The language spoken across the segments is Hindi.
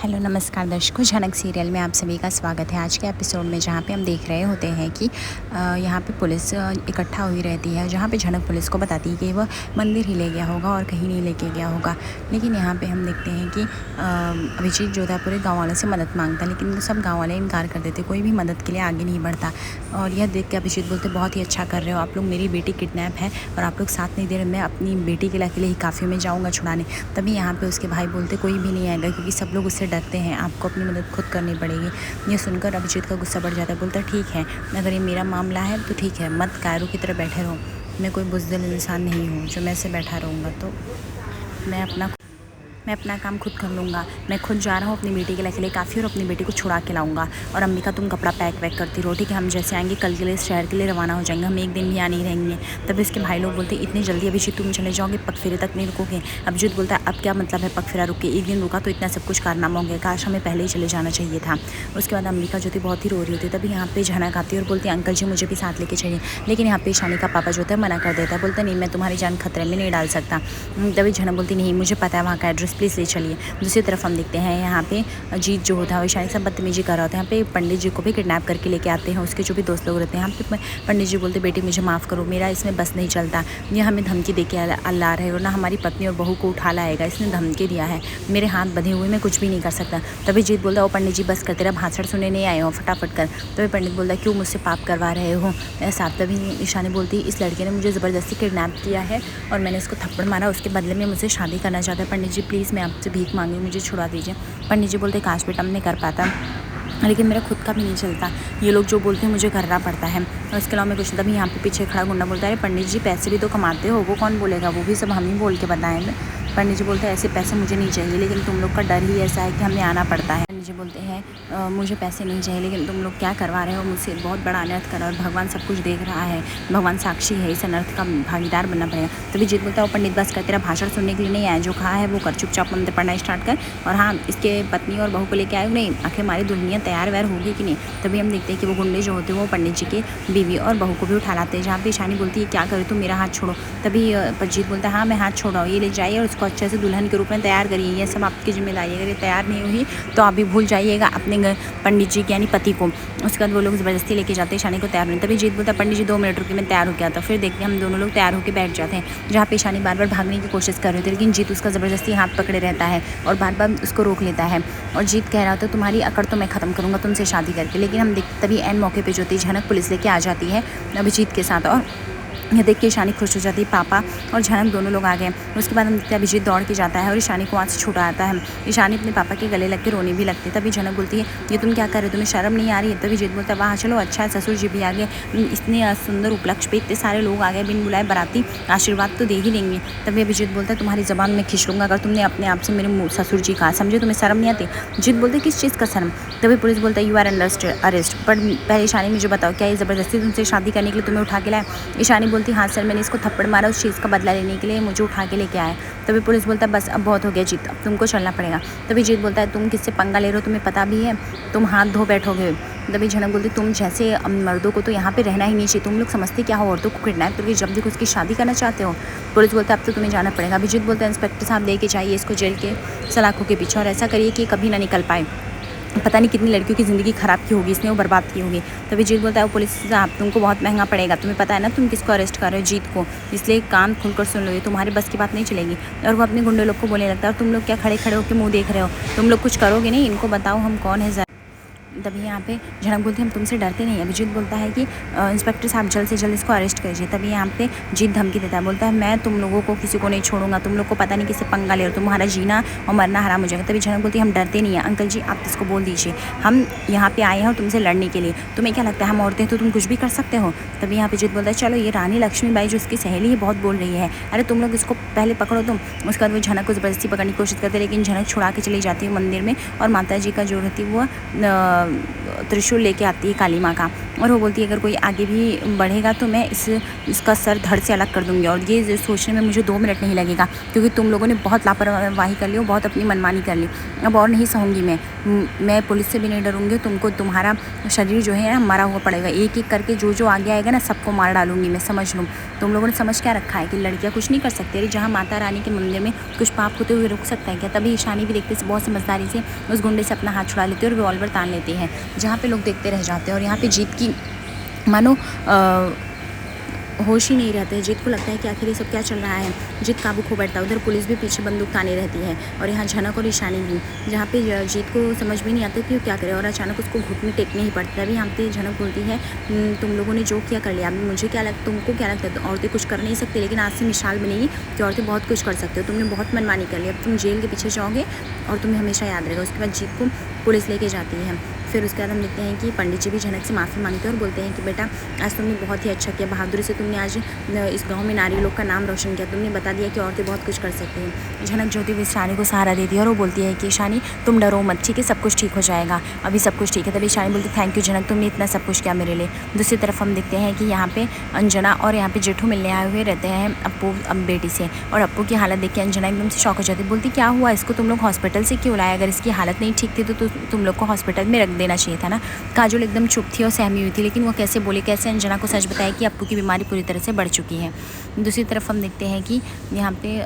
हेलो नमस्कार दर्शकों, झनक सीरियल में आप सभी का स्वागत है। आज के एपिसोड में जहाँ पे हम देख रहे होते हैं कि यहाँ पे पुलिस इकट्ठा हुई रहती है, जहाँ पे झनक पुलिस को बताती है कि वह मंदिर ही ले गया होगा और कहीं नहीं लेके गया होगा। लेकिन यहाँ पे हम देखते हैं कि अभिजीत जो था पूरे गाँव वालों से मदद मांगता, लेकिन सब गाँव वाले इनकार कर देते, कोई भी मदद के लिए आगे नहीं बढ़ता। और यह देख के अभिजीत बोलते बहुत ही अच्छा कर रहे हो आप लोग, मेरी बेटी किडनैप है और आप लोग साथ नहीं दे रहे, मैं अपनी बेटी के लिए ही काफ़ी में जाऊँगा छुड़ाने। तभी यहाँ पर उसके भाई बोलते कोई भी नहीं आएगा क्योंकि सब लोग उससे डरते हैं, आपको अपनी मदद खुद करनी पड़ेगी। ये सुनकर अभिजीत का गुस्सा बढ़ जाता है, बोलता ठीक है अगर ये मेरा मामला है तो ठीक है, मत कायरों की तरह बैठे रहो, मैं कोई बुज़दिल इंसान नहीं हूँ जो मैं ऐसे बैठा रहूँगा, तो मैं अपना काम खुद कर लूँगा। मैं खुद जा रहा हूँ अपनी बेटी के लिए काफ़ी और अपनी बेटी को छुड़ा के लाऊंगा। और अम्मी का तुम कपड़ा पैक वैक करती रहो, ठीक है, हम जैसे आएंगे कल के लिए शहर के लिए रवाना हो जाएंगे, हम एक दिन भी यहाँ नहीं रहेंगे। तब इसके भाई लोग बोलते इतनी जल्दी अभिजीत तुम चले जाओगे, पगफिरे तक नहीं रुकोगे? अभिजीत बोलता है अब क्या मतलब है पगफिरा रुक के, एक दिन रुका तो इतना सब कुछ कारनामा हो गया, काश हमें पहले ही चले जाना चाहिए था। उसके बाद अम्बिका जो थी बहुत ही रो रही होती, तभी यहाँ पे झनक आती है और बोलती है अंकल जी मुझे भी साथ लेके चलिए। लेकिन यहाँ पे ईशानी का पापा जो था मना कर देता है, बोलता नहीं मैं तुम्हारी जान खतरे में नहीं डाल सकता। तभी झनक बोलती नहीं मुझे पता है वहाँ का एड्रेस, प्लीज़ ले चलिए। दूसरी तरफ हम देखते हैं यहाँ पे अजीत जो होता है ईशानी से बदतमीजी कर रहा होता है। यहाँ पे पंडित जी को भी किडनैप करके लेके आते हैं, उसके जो भी दोस्त लोग रहते हैं। यहाँ पे पंडित जी बोलते बेटी मुझे माफ़ करो, मेरा इसमें बस नहीं चलता, ये हमें धमकी दे के अल्लाह रहे और ना हमारी पत्नी और बहू को उठा लाएगा, इसने धमकी दिया है, मेरे हाथ बंधे हुए मैं कुछ भी नहीं कर सकता। तभी जीत बोलता है वो पंडित जी बस कर, तेरा भाषण सुनने नहीं आए हो, फटाफट कर। तभी पंडित बोलता है क्यों मुझसे पाप करवा रहे हो ऐसा? तभी ईशानी बोलती है इस लड़के ने मुझे ज़बरदस्ती किडनैप किया है और मैंने इसको थप्पड़ मारा, उसके बदले में मुझसे शादी करना चाहता है। पंडित जी प्लीज़ मैं आपसे भीख मांगी, मुझे छुड़ा दीजिए। पंडित जी बोलते काश बेटा नहीं कर पाता, लेकिन मेरा खुद का भी नहीं चलता, ये लोग जो बोलते हैं मुझे करना पड़ता है और इसके अलावा मैं कुछ। तभी यहाँ पे पीछे खड़ा गुंडा बोलता है पंडित जी पैसे भी तो कमाते हो, वो कौन बोलेगा, वो भी सब हम ही बोल के बताएंगे। पंडित जी बोलते हैं ऐसे पैसे मुझे नहीं चाहिए, लेकिन तुम लोग का डर ही ऐसा है कि हमें आना पड़ता है। पंडित जी बोलते हैं मुझे पैसे नहीं चाहिए, लेकिन तुम लोग क्या करवा रहे हो मुझसे, बहुत बड़ा अनर्थ करा और भगवान सब कुछ देख रहा है, भगवान साक्षी है, इस अनर्थ का भागीदार बनना पड़ेगा। तभी जीत बोलता है पंडित बस कर, तेरा भाषण सुनने के लिए नहीं आया, जो कहा है वो कर, चुपचाप मंत्र पढ़ना स्टार्ट कर। और हाँ इसके पत्नी और बहू को लेके आए नहीं, आखिर हमारी दुल्हनियाँ तैयार वैयार होगी कि नहीं। तभी हम देखते हैं कि वो गुंडे जो होते हैं वो पंडित जी के बीवी और बहू को भी उठा लाते हैं। जहाँ पे ईशानी बोलती है क्या करे तुम, मेरा हाथ छोड़ो। तभी पंजीत बोलता है हाँ मैं हाथ छोड़ाऊँ, ये ले जाइए और उसको अच्छे से दुल्हन के रूप में तैयार करिए, ये सब आपकी जिम्मेदारी है, अगर ये तैयार नहीं हुई तो आप भी भूल जाइएगा अपने पंडित जी यानी पति को। उसके बाद वो लोग ज़बरदस्ती लेके जाते हैं ईशानी को तैयार नहीं। तभी जीत बोलता है पंडित जी 2 मिनट रुके मैं तैयार हो गया था। फिर देखते हैं हम दोनों लोग तैयार होकर बैठ जाते हैं, जहाँ पे ईशानी बार बार भागने की कोशिश कर रहे थे, लेकिन जीत उसका ज़बरदस्ती हाथ पकड़े रहता है और बार बार उसको रोक लेता है। और जीत कह रहा था तुम्हारी अकड़ तो मैं ख़त्म करूँगा तुमसे शादी करके। लेकिन हम देखते तभी एन मौके पर जो थी झनक पुलिस लेके आ जाती है अभिजीत के साथ, और यह देख के ईशानी खुश हो जाती है, पापा और झनक दोनों लोग आ गए। उसके बाद हम देखते हैं अभिजीत दौड़ के जाता है और ईशानी को वहाँ से छुड़ा आता है। ईशानी अपने पापा के गले लग के रोने भी लगती है। तभी झनक बोलती है ये तुम क्या कर रहे हो, तुम्हें शर्म नहीं आ रही है? तभी जीत बोलता है वहाँ चलो, अच्छा है ससुर जी भी आ गए, इतने सुंदर उपलक्ष्य पे इतने सारे लोग आ गए, बिन बुलाए बराती आशीर्वाद तो दे ही देंगे। तभी अभिजीत बोलता है तुम्हारी ज़बान में खींच लूँगा अगर तुमने अपने आप से मेरे ससुर जी कहा, समझे, तुम्हें शर्म नहीं आती? जीत बोलते किस चीज़ का शर्म? तभी पुलिस बोलता है यू आर अंडर अरेस्ट, पर पहले ईशानी मुझे बताओ क्या ये ज़बरदस्ती तुमसे शादी करने के लिए तुम्हें उठा के लाया? ईशानी बोलती हाँ सर, मैंने इसको थप्पड़ मारा, उस चीज़ का बदला लेने के लिए मुझे उठा के लेके आया। तभी पुलिस बोलता है बस अब बहुत हो गया जीत, अब तुमको चलना पड़ेगा। तभी जीत बोलता है तुम किससे पंगा ले रहे हो, तुम्हें पता भी है, तुम हाथ धो बैठोगे। तभी झनक बोलती तुम जैसे मर्दों को तो यहाँ पे रहना ही नहीं चाहिए, तुम लोग समझते क्या हो, औरतों को किडनैप करके जब देखो उसकी शादी करना चाहते हो। पुलिस बोलता है अब तो तुम्हें जाना पड़ेगा। अभिजीत बोलता है इंस्पेक्टर साहब लेके जाइए इसको जेल के सलाखों के पीछे और ऐसा करिए कि कभी ना निकल पाए, पता नहीं कितनी लड़कियों की ज़िंदगी ख़राब की होगी इसने, वो बर्बाद की होगी। तभी जीत बोलता है वो पुलिस साहब तुमको बहुत महंगा पड़ेगा, तुम्हें पता है ना तुम किसको अरेस्ट कर रहे हो, जीत को, इसलिए कान खुलकर सुन लो, ये तुम्हारे बस की बात नहीं चलेगी। और वो अपने गुंडे लोग को बोलने लगता है और तुम लोग क्या खड़े खड़े होकर मुँह देख रहे हो, तुम लोग कुछ करोगे नहीं, इनको बताओ हम कौन है। तभी यहाँ पे झनक बोलती है हम तुमसे डरते नहीं। अभिजीत बोलता है कि इंस्पेक्टर साहब जल्द से जल्द इसको अरेस्ट कीजिए। तभी यहाँ पे जीत धमकी देता है, बोलता है मैं तुम लोगों को किसी को नहीं छोड़ूंगा, तुम लोग को पता नहीं किससे पंगा ले रहे हो, तुम्हारा जीना और मरना हराम हो जाएगा। तभी झनक बोलती है हम डरते नहीं हैं अंकल जी, आप इसको बोल दीजिए हम यहाँ पे आए हैं और तुमसे लड़ने के लिए, तुम्हें क्या लगता है हम औरतें तो तुम कुछ भी कर सकते हो? तभी यहाँ पे जीत बोलता है चलो ये रानी लक्ष्मीबाई जो इसकी सहेली है बहुत बोल रही है, अरे तुम लोग इसको पहले पकड़ो तुम। उसके बाद वो झनक को ज़बरदस्ती पकड़ने की कोशिश करते, लेकिन झनक छुड़ा के चली जाती है मंदिर में और माता जी का जो रहती है वो त्रिशूल लेके आती है काली माँ का, और वो बोलती है अगर कोई आगे भी बढ़ेगा तो मैं इसका सर धड़ से अलग कर दूँगी, और ये सोचने में मुझे 2 मिनट नहीं लगेगा, क्योंकि तुम लोगों ने बहुत लापरवाही कर ली और बहुत अपनी मनमानी कर ली। अब और नहीं सहूँगी मैं पुलिस से भी नहीं डरूँगी, तुमको तुम्हारा शरीर जो है ना मरा हुआ पड़ेगा, एक एक करके जो आगे आएगा ना सबको मार डालूंगी मैं, समझ लूँ। तुम लोगों ने समझ क्या रखा है कि लड़कियाँ कुछ नहीं कर सकती? अरे जहाँ माता रानी के मंदिर में कुछ पाप होते हुए रुक सकता है क्या? तभी ईशानी भी देखते से बहुत समझदारी से उस गुंडे से अपना हाथ छुड़ा लेती है और रिवॉल्वर तान लेती है, जहाँ पे लोग देखते रह जाते हैं। और यहाँ पे जीत की मानो होश ही नहीं रहते हैं। जीत को लगता है कि आखिर ये सब क्या चल रहा है। जीत काबू खो बैठता है। उधर पुलिस भी पीछे बंदूक ताने रहती है, और यहाँ झनक और ईशानी भी, जहाँ पे जीत को समझ में नहीं आता कि वो क्या करे, और अचानक उसको घुटने टेकने ही पड़ता है। अभी यहाँ पे झनक बोलती है तुम लोगों ने जो किया कर लिया, अभी मुझे क्या लगता, तुमको क्या लगता है तो औरतें कुछ कर नहीं सकती, लेकिन आज से मिसाल बनेगी कि औरतें बहुत कुछ कर सकते हो। तुमने बहुत मनमानी कर ली, अब तुम जेल के पीछे जाओगे और तुम्हें हमेशा याद रहेगा। उसके बाद जीत को पुलिस लेके जाती है। फिर उसके बाद हम देखते हैं कि पंडित जी भी झनक से माफ़ी मांगते हैं और बोलते हैं कि बेटा आज तुमने बहुत ही अच्छा किया, बहादुरी से तुमने आज इस गांव में नारी लोग का नाम रोशन किया, तुमने बता दिया कि औरतें बहुत कुछ कर सकती हैं। झनक ज्योति भी ईशानी को सहारा देती है और वो बोलती है कि ईशानी तुम डरो मत, ठीक है, सब कुछ ठीक हो जाएगा, अभी सब कुछ ठीक है। तभी ईशानी बोलती थैंक यू झनक, तुमने इतना सब कुछ किया मेरे लिए। दूसरी तरफ हम देखते हैं कि यहाँ पे अंजना और यहाँ पे जेठू मिलने आए हुए रहते हैं अप्पू बेटी से, और अप्पू की हालत देख के अंजना एकदम से शॉक हो जाती है। बोलती क्या हुआ इसको, तुम लोग हॉस्पिटल से क्यों लाए? अगर इसकी हालत नहीं ठीक थी तो तुम लोग को हॉस्पिटल में रख देना चाहिए था ना। काजोल एकदम चुप थी और सहमी हुई थी, लेकिन वो कैसे बोले, कैसे अंजना को सच बताया कि अप्पू की बीमारी पूरी तरह से बढ़ चुकी है। दूसरी तरफ हम देखते हैं कि यहाँ पे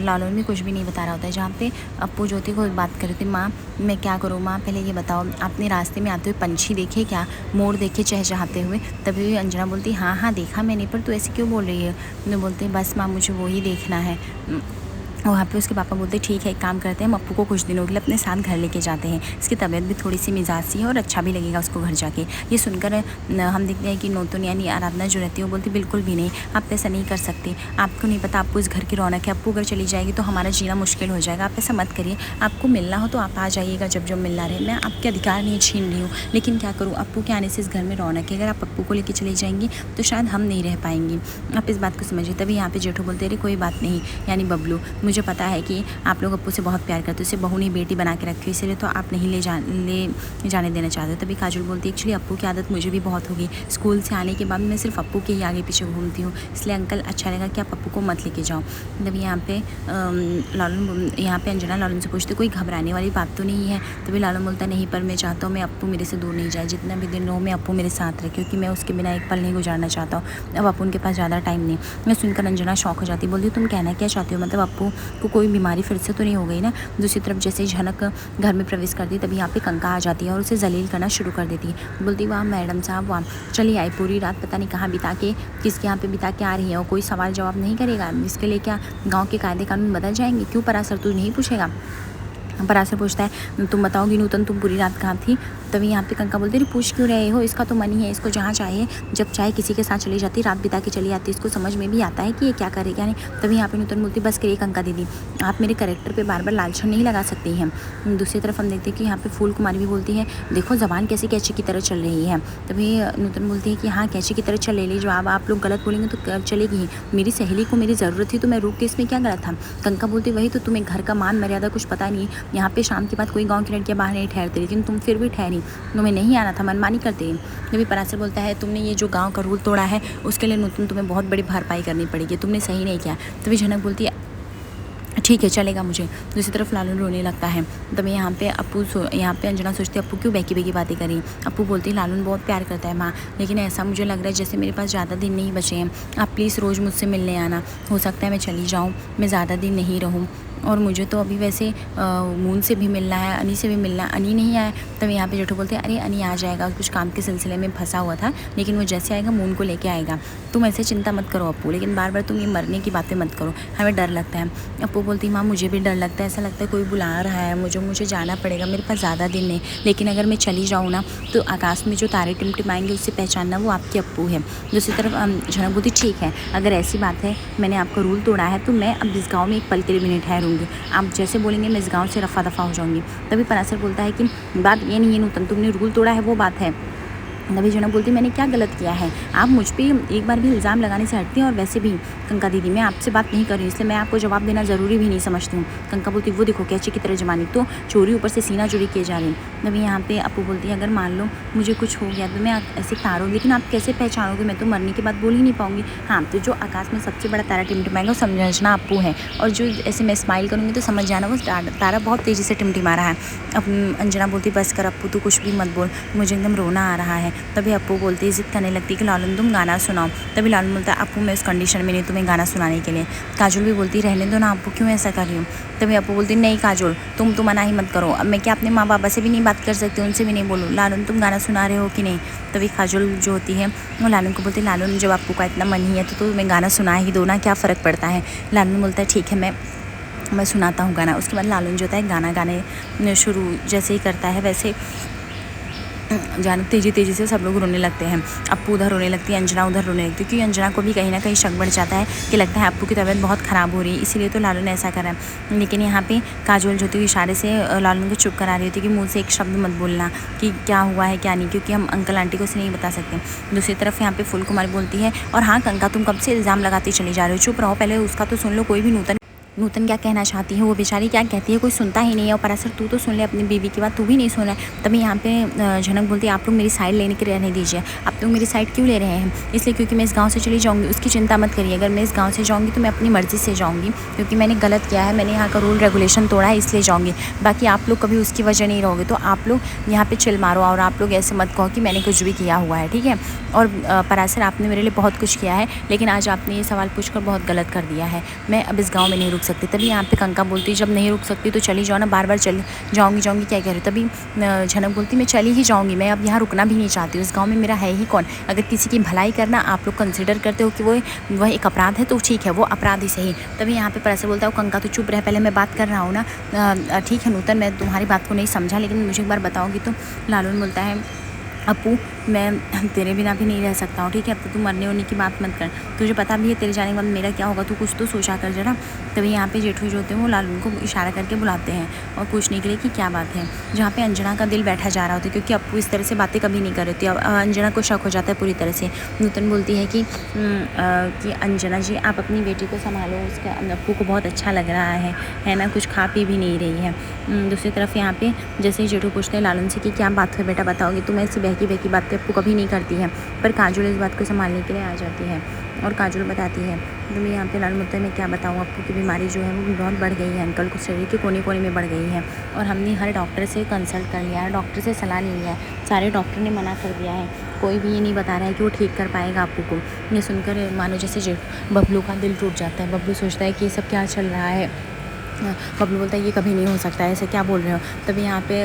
लालन भी कुछ भी नहीं बता रहा होता है, जहाँ पे अप्पू ज्योति को बात कर रही थी, माँ मैं क्या करूँ, माँ पहले ये बताओ आपने रास्ते में आते हुए पंछी देखे क्या, मोर देखे चहचहाते हुए? तभी अंजना बोलती हाँ हाँ देखा मैंने, पर तू ऐसे क्यों बोल रही है? तो बोलते बस माँ मुझे वो ही देखना है। वहाँ पे उसके पापा बोलते ठीक है एक काम करते हैं, हम अप्पू को कुछ दिनों के लिए अपने साथ घर लेके जाते हैं, इसकी तबीयत भी थोड़ी सी मिजाज सी है और अच्छा भी लगेगा उसको घर जाके। ये सुनकर हम देखते हैं कि नोतन यानी आराधना जो रहती है वो बोलती बिल्कुल भी नहीं, आप ऐसा नहीं कर सकते, आपको नहीं पता अप्पू इस घर की रौनक है, अप्पू अगर चली जाएगी तो हमारा जीना मुश्किल हो जाएगा, आप ऐसा मत करिए, आपको मिलना हो तो आप आ जाइएगा जब जब मिलना रहे, मैं आपके अधिकार नहीं छीन रही हूँ, लेकिन क्या करूँ अप्पू के आने से इस घर में रौनक है, अगर आप अप्पू को लेकर चली जाएंगी तो शायद हम नहीं रह पाएंगी, आप इस बात को समझिए। तभी यहाँ पे जेठू बोलते रहे कोई बात नहीं, यानी बबलू मुझे पता है कि आप लोग अप्पू से बहुत प्यार करते हो, उसे बहू नहीं बेटी बना के रखी हो, इसलिए तो आप नहीं ले जाने देना चाहते हो। तभी काजल बोलती है एक्चुअली अप्पू की आदत मुझे भी बहुत होगी, स्कूल से आने के बाद मैं सिर्फ अप्पू के ही आगे पीछे घूमती हूँ, इसलिए अंकल अच्छा लगा कि आप अप्पू को मत लेके जाओ। तभी यहाँ पे अंजना लालन से पूछते कोई घबराने वाली बात तो नहीं है? तभी लालन बोलता नहीं, पर मैं चाहता हूँ मैं अप्पू मेरे से दूर नहीं जाए, जितना भी दिन रहो मैं अप्पू मेरे साथ रहे, क्योंकि मैं उसके बिना एक पल नहीं गुजारना चाहता हूँ। अब अप्पू उनके पास ज़्यादा टाइम नहीं। मैं सुनकर अंजना शौक हो जाती, बोलती तुम कहना क्या चाहती हो, मतलब अप्पू को कोई बीमारी फिर से तो नहीं हो गई ना? दूसरी तरफ जैसे ही झनक घर में प्रवेश करती तभी यहाँ पे कंका आ जाती है और उसे जलील करना शुरू कर देती है। बोलती वाह मैडम साहब वाह, चलिए आई पूरी रात पता नहीं कहाँ बिता के किसके यहाँ पे बिता के आ रही है, और कोई सवाल जवाब नहीं करेगा, इसके लिए क्या गाँव के कायदे कानून बदल जाएंगे? क्यों परासर तू नहीं पूछेगा? परासर पूछता है तुम बताओगी नूतन तुम पूरी रात कहाँ थी? तभी यहाँ पे कंका बोलती पूछ क्यों रहे हो, इसका तो मन ही है, इसको जहाँ चाहे जब चाहे किसी के साथ चली जाती, रात बिता के चली आती, इसको समझ में भी आता है कि ये क्या करेगा नहीं। तभी यहाँ पे नूतन बोलती बस करिए कंका दीदी, आप मेरे कैरेक्टर पे बार बार लालछन नहीं लगा सकती हैं। दूसरी तरफ हम देखते हैं कि यहाँ पे फूल कुमारी भी बोलती है देखो ज़बान कैसी कैची की तरह चल रही है। तभी नूतन बोलती है कि हाँ कैची की तरह चल रही, जो आप लोग गलत बोलेंगे तो चलेगी ही, मेरी सहेली को मेरी ज़रूरत थी तो मैं रुक के इसमें क्या गलत था? कंका बोलती वही तो, तुम्हें घर का मान मर्यादा कुछ पता नहीं, यहाँ पे शाम के बाद कोई गाँव की लड़कियाँ बाहर नहीं ठहरती, लेकिन तुम फिर भी ठहरी, तुम्हें नहीं आना था, मनमानी करते। तभी परासर बोलता है तुमने ये जो गांव का रूल तोड़ा है उसके लिए नूतन तुम्हें बहुत बड़ी भरपाई करनी पड़ेगी, तुमने सही नहीं किया। तभी झनक बोलती है ठीक है चलेगा मुझे। दूसरी तरफ लालन रोने लगता है। तभी यहाँ पे अंजना सोचती है अप्पू क्यों बेकी बेकी बातें करी। अप्पू बोलती है लालन बहुत प्यार करता है माँ, लेकिन ऐसा मुझे लग रहा है जैसे मेरे पास ज़्यादा दिन नहीं बचे हैं, आप प्लीज़ रोज़ मुझसे मिलने आना, हो सकता है मैं चली जाऊँ, मैं ज़्यादा दिन नहीं रहूँ, और मुझे तो अभी वैसे मून से भी मिलना है, अनी से भी मिलना है, अनी नहीं आया। तब यहाँ पे जेठू बोलते हैं अरे अनी आ जाएगा, कुछ काम के सिलसिले में फंसा हुआ था, लेकिन वो जैसे आएगा मून को लेके आएगा, तुम ऐसे चिंता मत करो अप्पू, लेकिन बार बार तुम ये मरने की बातें मत करो, हमें डर लगता है। अप्पू बोलती माँ मुझे भी डर लगता है, ऐसा लगता है कोई बुला रहा है, मुझे जाना पड़ेगा, मेरे पास ज़्यादा दिन नहीं, लेकिन अगर मैं चली जाऊँ ना तो आकाश में जो तारे टिमटिमाएंगे उससे पहचानना वो आपके अप्पू है। दूसरी तरफ झनक बोलती ठीक है, अगर ऐसी बात है मैंने आपका रूल तोड़ा है तो मैं अब इस गाँव में एक पल के लिए भी नहीं ठहरूँगी, आप जैसे बोलेंगे मैं इस गांव से रफा दफा हो जाऊंगी। तभी परासर बोलता है कि बात ये नहीं है नूतन, तुमने रूल तोड़ा है वो बात है, तभी जनक बोलती मैंने क्या गलत किया है, आप मुझ पर एक बार भी इल्ज़ाम लगाने से हटती हैं। और वैसे भी कंका दीदी मैं आपसे बात नहीं कर रही, इसलिए मैं आपको जवाब देना ज़रूरी भी नहीं समझती हूँ। कंका बोलती वो देखो कैची की तरह जमानी, तो चोरी ऊपर से सीना चोरी किए जा रही। तभी यहाँ पे अपू बोलती है अगर मान लो मुझे कुछ हो गया तो मैं ऐसे तारों, लेकिन आप कैसे पहचानोगे, मैं तो मरने के बाद बोल ही नहीं पाऊँगी। हाँ तो जो आकाश में सबसे बड़ा तारा टिमटिमाएगा वो समझना अपू है, और जो ऐसे मैं स्माइल करूँगी तो समझ जाना वो तारा बहुत तेज़ी से टिमटिमा रहा है। अब अंजना बोलती बस कर अपू तू कुछ भी मत बोल, मुझे एकदम रोना आ रहा है। तभी अपू बोलती ज़िद करने लगती कि लालन तुम गाना सुनाओ। तभी लालन बोलता है अपू मैं उस कंडीशन में नहीं तुम्हें गाना सुनाने के लिए। काजोल भी बोलती रहने दो ना अपू, क्यों ऐसा कर रही हूँ। तभी अपू बोलती नहीं काजोल तुम तो मना ही मत करो, अब मैं क्या अपने माँ बाबा से भी नहीं बात कर सकती, उनसे भी नहीं बोलूँ, लालन तुम गाना सुना रहे हो कि नहीं। तभी काजोल जो होती है वो लालन को बोलती लालन जब आपको का इतना मन ही है तो तुम्हें गाना सुना ही दो ना, क्या फ़र्क पड़ता है। लालन बोलता है ठीक है मैं सुनाता हूँ गाना। उसके बाद लालन जो होता है गाना गाने शुरू जैसे ही करता है वैसे जान तेज़ी से सब लोग रोने लगते हैं। अप्पू उधर रोने लगती है, अंजना उधर रोने लगती है, क्योंकि अंजना को भी कहीं ना कहीं शक बढ़ जाता है कि लगता है अप्पू की तबीयत बहुत ख़राब हो रही है, इसीलिए तो लालन ने ऐसा करा है। लेकिन यहाँ पे काजोल जो थी इशारे से लालन को चुप करा रही होती कि मुँह से एक शब्द मत बोलना कि क्या हुआ है क्या नहीं, क्योंकि हम अंकल आंटी को उसे नहीं बता सकते। दूसरी तरफ यहाँ पे फूल कुमारी बोलती है और हाँ कंका तुम कब से इल्ज़ाम लगाती चली जा रहे हो, चुप रहो पहले उसका तो सुन लो, कोई भी नूतन क्या कहना चाहती है, वो बेचारी क्या कहती है कोई सुनता ही नहीं है। और परासर तू तो सुन ले अपनी बीवी की बात, तू भी नहीं सुन रहा है। तभी यहाँ पे झनक बोलती है आप लोग मेरी साइड लेने के रहने दीजिए, आप लोग मेरी साइड क्यों ले रहे हैं, इसलिए क्योंकि मैं इस गाँव से चली जाऊँगी, उसकी चिंता मत करिए। अगर मैं इस गाँव से जाऊँगी तो मैं अपनी मर्ज़ी से जाऊँगी, क्योंकि मैंने गलत किया है, मैंने यहाँ का रूल रेगुलेशन तोड़ा है इसलिए जाऊँगी। बाकी आप लोग कभी उसकी वजह नहीं रहोगे, तो आप लोग यहाँ पर चिल मारो और आप लोग ऐसे मत कहो कि मैंने कुछ भी किया हुआ है, ठीक है। और परासर आपने मेरे लिए बहुत कुछ किया है, लेकिन आज आपने ये सवाल पूछकर बहुत गलत कर दिया है, मैं अब इस गाँव में नहीं रुक सकती। तभी यहाँ पे कंका बोलती जब नहीं रुक सकती तो चली जाओ ना, बार बार चल जाऊँगी क्या कह रही हो। तभी झनक बोलती मैं चली ही जाऊँगी, मैं अब यहाँ रुकना भी नहीं चाहती हूँ, इस गाँव में मेरा है ही कौन। अगर किसी की भलाई करना आप लोग कंसिडर करते हो कि वह एक अपराध है तो ठीक है, वो अपराध ही सही। तभी यहाँ पे परासर बोलता है कंका तो चुप रहे, पहले मैं बात कर रहा हूँ ना। ठीक है नूतन मैं तुम्हारी बात को नहीं समझा, लेकिन मुझे एक बार बताओगी तो। लालन बोलता है अपू मैं तेरे बिना भी नहीं रह सकता हूँ, ठीक है। अब तो तू मरने होने की बात मत कर, तुझे पता भी है तेरे जाने के बाद मेरा क्या होगा, तू कुछ तो सोचा कर जरा। तभी यहाँ पे जेठू जो होते हैं वो लालू को इशारा करके बुलाते हैं और पूछने के लिए कि क्या बात है। जहाँ पे अंजना का दिल बैठा जा रहा होता है, क्योंकि अपू इस तरह से बातें कभी नहीं कर रही थी। अब अंजना को शक हो जाता है पूरी तरह से। नूतन बोलती है कि अंजना जी आप अपनी बेटी को संभालो, उसका अपू को बहुत अच्छा लग रहा है ना, कुछ खा पी भी नहीं रही है। दूसरी तरफ यहाँ पे जैसे ही जेठू पूछते हैं लालन से कि क्या बात है बेटा बताओगी, तो मैं ऐसी बहकी बातें आपको कभी नहीं करती है। पर काजोल इस बात को संभालने के लिए आ जाती है और काजोल बताती है तो मैं यहाँ पे लाल मुद्दा में क्या बताऊँ, आपको की बीमारी जो है वो बहुत बढ़ गई है, अंकल को शरीर के कोने कोने में बढ़ गई है। और हमने हर डॉक्टर से कंसल्ट कर लिया है, डॉक्टर से सलाह ले लिया है, सारे डॉक्टर ने मना कर दिया है, कोई भी ये नहीं बता रहा है कि वो ठीक कर पाएगा आपको को। ये सुनकर मानो जैसे बबलू का दिल टूट जाता है। बबलू सोचता है कि ये सब क्या चल रहा है। बबलू बोलता है ये कभी नहीं हो सकता है, ऐसे क्या बोल रहे हो। तभी यहाँ पे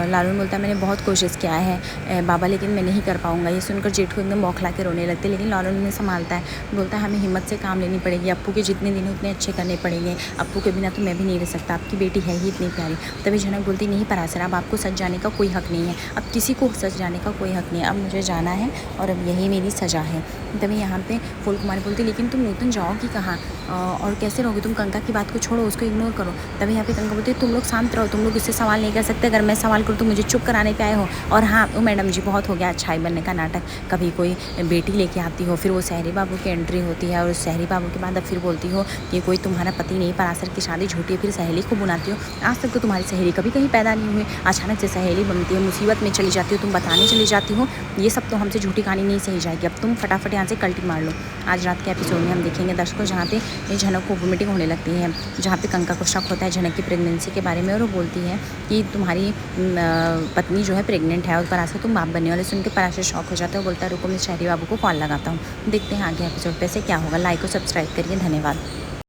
लालू बोलता है मैंने बहुत कोशिश किया है बाबा, लेकिन मैं नहीं कर पाऊँगा। ये सुनकर जेठू एकदम बौखला के रोने लगते, लेकिन लालू उन्हें संभालता है, बोलता है हमें हिम्मत से काम लेनी पड़ेगी, अप्पू के जितने दिन उतने अच्छे करने पड़ेंगे, अप्पू के बिना तो मैं भी नहीं रह सकता, आपकी बेटी है ही इतनी प्यारी। तभी झनक बोलती नहीं परासर अब आपको सच जाने का कोई हक नहीं है, अब किसी को सच जाने का कोई हक नहीं है, अब मुझे जाना है और अब यही मेरी सज़ा है। तभी यहाँ पे फूल कुमारी बोलती लेकिन तुम नूतन जाओगी कहाँ और कैसे रहोगे, तुम कंका की बात को छोड़ो, उसको इग्नोर करो। तभी यहाँ पे कंका बोलती तुम लोग शांत रहो, तुम लोग इससे सवाल नहीं कर सकते, अगर मैं सवाल करूँ तो मुझे चुप कराने पे आए हो। और हाँ वो मैडम जी बहुत हो गया अच्छाई बनने का नाटक, कभी कोई बेटी लेके आती हो, फिर वो सहरी बाबू की एंट्री होती है और सहरी बाबू के बाद अब फिर बोलती हो कि कोई तुम्हारा पति नहीं, परासर की शादी झूठी है, फिर सहेली को बुलाती हो। आज तक तो तुम्हारी सहेली कभी कहीं पैदा नहीं हुई, अचानक से सहेली बनती है, मुसीबत में चली जाती हो, तुम बताने चली जाती हो, ये सब तो हमसे झूठी कहानी नहीं सही जाएगी। अब तुम फटाफट यहाँ से कल्टी मार लो। आज रात के एपिसोड में हम देखेंगे दर्शकों जहाँ पे झनक को वोमिटिंग होने लगती है, जहाँ पे कंका को शक होता है झनक की प्रेगनेंसी के बारे में और वो बोलती है कि तुम्हारी पत्नी जो है प्रेग्नेंट है और परासर तुम बाप बनने वाले। सुन के परासर शॉक हो जाता है, बोलता है रुको मैं शहरी बाबू को कॉल लगाता हूँ। देखते हैं आगे एपिसोड पे से क्या होगा। लाइक और सब्सक्राइब करिए, धन्यवाद।